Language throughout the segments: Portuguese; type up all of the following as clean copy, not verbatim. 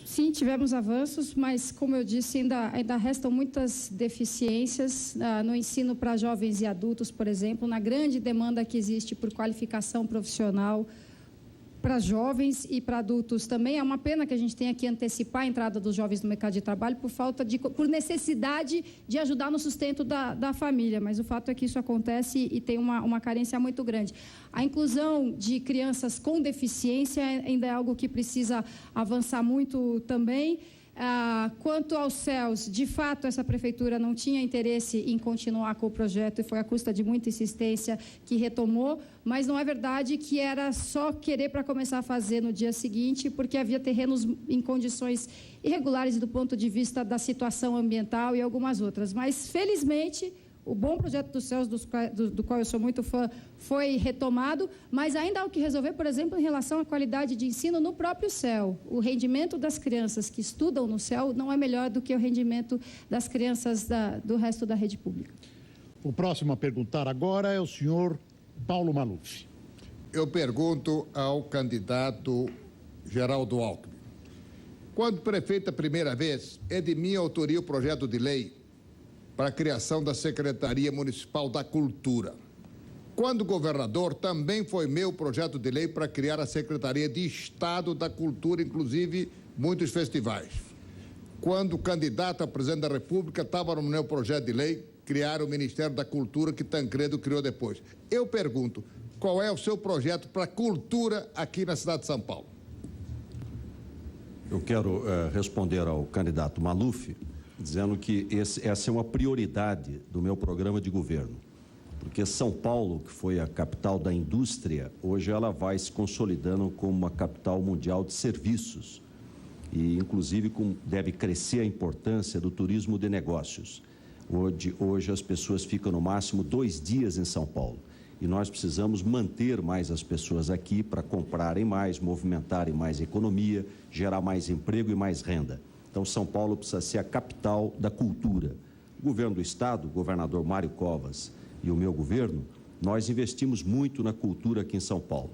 Sim, tivemos avanços, mas, como eu disse, ainda restam muitas deficiências no ensino para jovens e adultos, por exemplo, na grande demanda que existe por qualificação profissional para jovens e para adultos também. É uma pena que a gente tenha que antecipar a entrada dos jovens no mercado de trabalho por necessidade de ajudar no sustento da família, mas o fato é que isso acontece e tem uma carência muito grande. A inclusão de crianças com deficiência ainda é algo que precisa avançar muito também. Quanto aos CELs, de fato, essa prefeitura não tinha interesse em continuar com o projeto e foi à custa de muita insistência que retomou, mas não é verdade que era só querer para começar a fazer no dia seguinte, porque havia terrenos em condições irregulares do ponto de vista da situação ambiental e algumas outras. Mas, felizmente, o bom projeto dos CELs, do qual eu sou muito fã, foi retomado, mas ainda há o que resolver, por exemplo, em relação à qualidade de ensino no próprio CEL. O rendimento das crianças que estudam no CEL não é melhor do que o rendimento das crianças do resto da rede pública. O próximo a perguntar agora é o senhor Paulo Maluf. Eu pergunto ao candidato Geraldo Alckmin. Quando prefeito a primeira vez, é de minha autoria o projeto de lei para a criação da Secretaria Municipal da Cultura. Quando governador, também foi meu projeto de lei para criar a Secretaria de Estado da Cultura, inclusive muitos festivais. Quando candidato a presidente da República, estava no meu projeto de lei criar o Ministério da Cultura, que Tancredo criou depois. Eu pergunto, qual é o seu projeto para a cultura aqui na cidade de São Paulo? Eu quero responder ao candidato Maluf, dizendo que essa é uma prioridade do meu programa de governo, porque São Paulo, que foi a capital da indústria, hoje ela vai se consolidando como uma capital mundial de serviços e, inclusive, deve crescer a importância do turismo de negócios. Hoje as pessoas ficam no máximo 2 dias em São Paulo e nós precisamos manter mais as pessoas aqui para comprarem mais, movimentarem mais a economia, gerar mais emprego e mais renda. Então, São Paulo precisa ser a capital da cultura. O governo do estado, o governador Mário Covas e o meu governo, nós investimos muito na cultura aqui em São Paulo.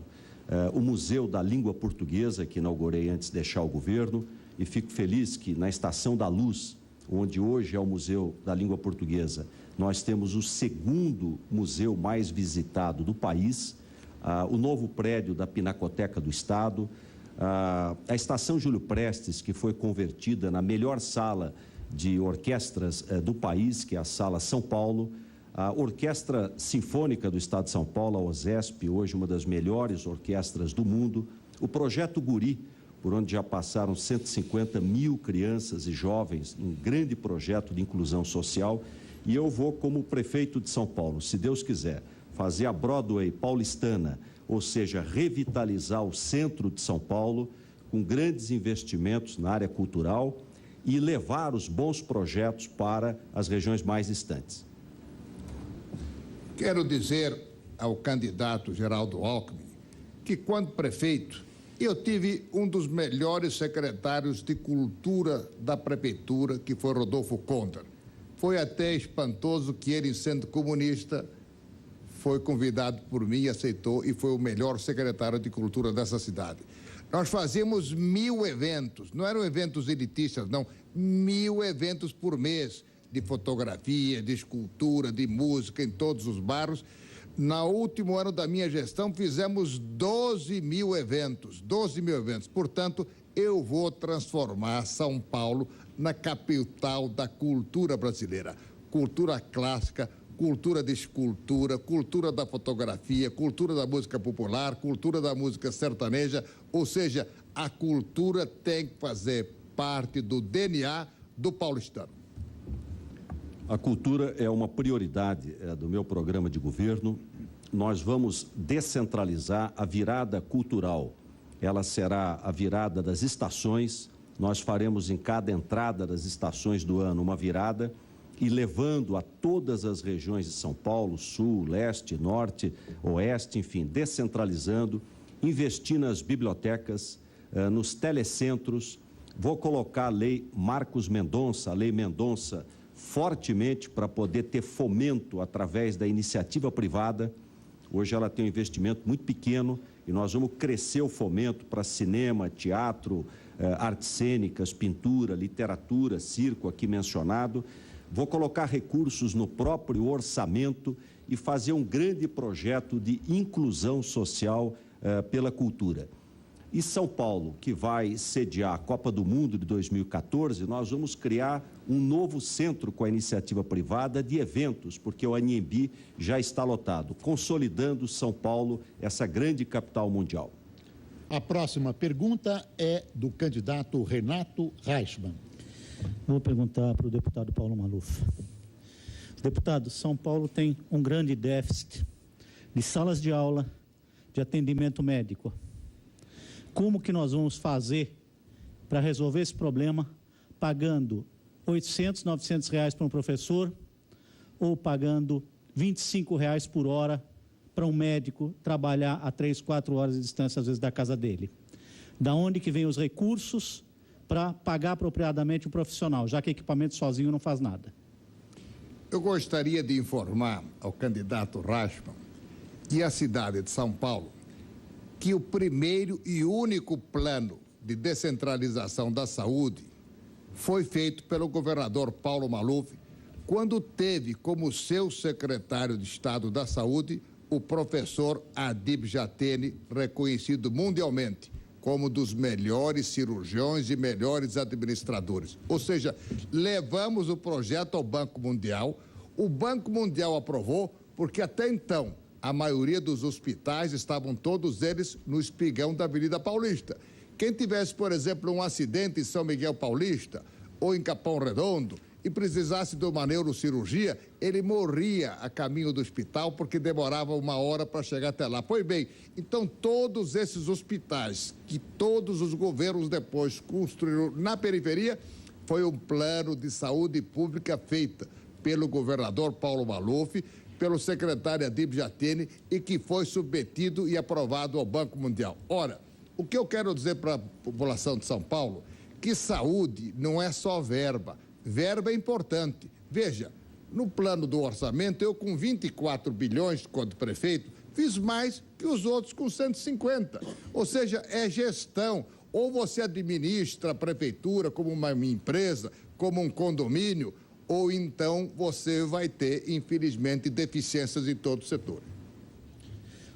O Museu da Língua Portuguesa, que inaugurei antes de deixar o governo, e fico feliz que na Estação da Luz, onde hoje é o Museu da Língua Portuguesa, nós temos o 2º museu mais visitado do país, o novo prédio da Pinacoteca do Estado, a Estação Júlio Prestes, que foi convertida na melhor sala de orquestras do país, que é a Sala São Paulo, a Orquestra Sinfônica do Estado de São Paulo, a OSESP, hoje uma das melhores orquestras do mundo, o Projeto Guri, por onde já passaram 150 mil crianças e jovens, um grande projeto de inclusão social, e eu vou, como prefeito de São Paulo, se Deus quiser, fazer a Broadway paulistana, ou seja, revitalizar o centro de São Paulo com grandes investimentos na área cultural e levar os bons projetos para as regiões mais distantes. Quero dizer ao candidato Geraldo Alckmin que, quando prefeito, eu tive um dos melhores secretários de cultura da prefeitura, que foi Rodolfo Conter. Foi até espantoso que ele, sendo comunista, foi convidado por mim, aceitou e foi o melhor secretário de cultura dessa cidade. Nós fazíamos 1000 eventos, não eram eventos elitistas, não, 1000 eventos por mês, de fotografia, de escultura, de música, em todos os bairros. No último ano da minha gestão, fizemos 12 mil eventos. Portanto, eu vou transformar São Paulo na capital da cultura brasileira. Cultura clássica, cultura de escultura, cultura da fotografia, cultura da música popular, cultura da música sertaneja, ou seja, a cultura tem que fazer parte do DNA do paulistano. A cultura é uma prioridade do meu programa de governo. Nós vamos descentralizar a virada cultural. Ela será a virada das estações. Nós faremos em cada entrada das estações do ano uma virada e levando a todas as regiões de São Paulo, sul, leste, norte, oeste, enfim, descentralizando, investir nas bibliotecas, nos telecentros. Vou colocar a lei Marcos Mendonça, a lei Mendonça, fortemente para poder ter fomento através da iniciativa privada. Hoje ela tem um investimento muito pequeno e nós vamos crescer o fomento para cinema, teatro, artes cênicas, pintura, literatura, circo aqui mencionado. Vou colocar recursos no próprio orçamento e fazer um grande projeto de inclusão social pela cultura. E São Paulo, que vai sediar a Copa do Mundo de 2014, nós vamos criar um novo centro com a iniciativa privada de eventos, porque o Anhembi já está lotado, consolidando São Paulo, essa grande capital mundial. A próxima pergunta é do candidato Renato Reichmann. Vou perguntar para o deputado Paulo Maluf. Deputado, São Paulo tem um grande déficit de salas de aula, de atendimento médico. Como que nós vamos fazer para resolver esse problema pagando R$800, R$900 para um professor ou pagando R$25 por hora para um médico trabalhar a 3, 4 horas de distância, às vezes, da casa dele? Da onde que vem os recursos para pagar apropriadamente o profissional, já que equipamento sozinho não faz nada? Eu gostaria de informar ao candidato Reichmann e à cidade de São Paulo que o primeiro e único plano de descentralização da saúde foi feito pelo governador Paulo Maluf, quando teve como seu secretário de Estado da Saúde o professor Adib Jatene, reconhecido mundialmente como um dos melhores cirurgiões e melhores administradores. Ou seja, levamos o projeto ao Banco Mundial, o Banco Mundial aprovou, porque até então a maioria dos hospitais estavam todos eles no espigão da Avenida Paulista. Quem tivesse, por exemplo, um acidente em São Miguel Paulista ou em Capão Redondo e precisasse de uma neurocirurgia, ele morria a caminho do hospital porque demorava 1 hora para chegar até lá. Pois bem, então todos esses hospitais que todos os governos depois construíram na periferia, foi um plano de saúde pública feita pelo governador Paulo Maluf, pelo secretário Adib Jatene e que foi submetido e aprovado ao Banco Mundial. Ora, o que eu quero dizer para a população de São Paulo, que saúde não é só verba. Verba é importante. Veja, no plano do orçamento, eu com 24 bilhões, quando prefeito, fiz mais que os outros com 150. Ou seja, é gestão. Ou você administra a prefeitura como uma empresa, como um condomínio, ou então você vai ter, infelizmente, deficiências em todo o setor.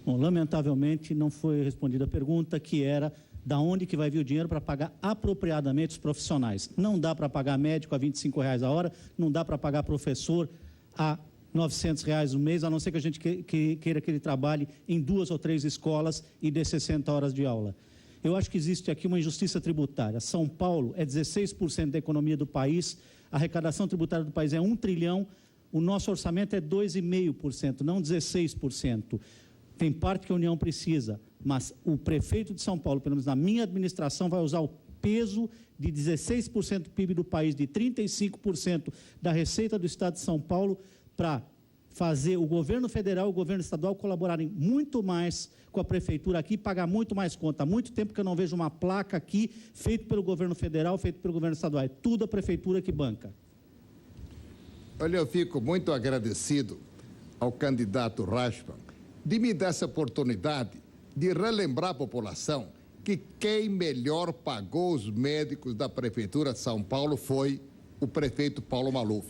Bom, lamentavelmente não foi respondida a pergunta, que era da onde que vai vir o dinheiro para pagar apropriadamente os profissionais. Não dá para pagar médico a R$25 a hora, não dá para pagar professor a R$900 no mês, a não ser que a gente queira que ele trabalhe em 2 ou 3 escolas e dê 60 horas de aula. Eu acho que existe aqui uma injustiça tributária. São Paulo é 16% da economia do país, a arrecadação tributária do país é 1 trilhão, o nosso orçamento é 2,5%, não 16%. Tem parte que a União precisa, mas o prefeito de São Paulo, pelo menos na minha administração, vai usar o peso de 16% do PIB do país, de 35% da receita do Estado de São Paulo, para fazer o governo federal e o governo estadual colaborarem muito mais com a prefeitura aqui, pagar muito mais conta. Há muito tempo que eu não vejo uma placa aqui feita pelo governo federal, feita pelo governo estadual. É tudo a prefeitura que banca. Olha, eu fico muito agradecido ao candidato Reichmann de me dar essa oportunidade de relembrar a população que quem melhor pagou os médicos da Prefeitura de São Paulo foi o prefeito Paulo Maluf.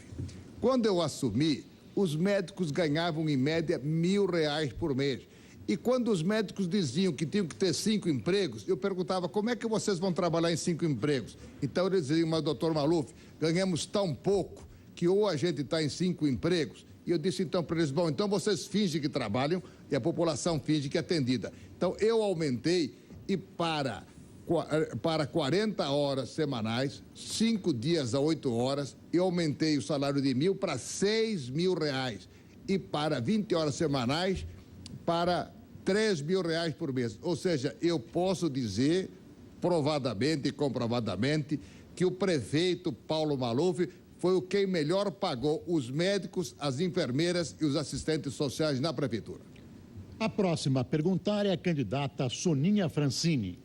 Quando eu assumi, os médicos ganhavam em média R$1.000 por mês. E quando os médicos diziam que tinham que ter 5 empregos, eu perguntava, como é que vocês vão trabalhar em 5 empregos? Então eles diziam, mas doutor Maluf, ganhamos tão pouco que ou a gente está em 5 empregos. E eu disse então para eles, bom, então vocês fingem que trabalham e a população finge que é atendida. Então eu aumentei e para 40 horas semanais, 5 dias a 8 horas, eu aumentei o salário de 1.000 para R$6.000 e para 20 horas semanais para R$3.000 por mês. Ou seja, eu posso dizer provadamente e comprovadamente que o prefeito Paulo Maluf foi o quem melhor pagou os médicos, as enfermeiras e os assistentes sociais na prefeitura. A próxima a perguntar é a candidata Soninha Francini.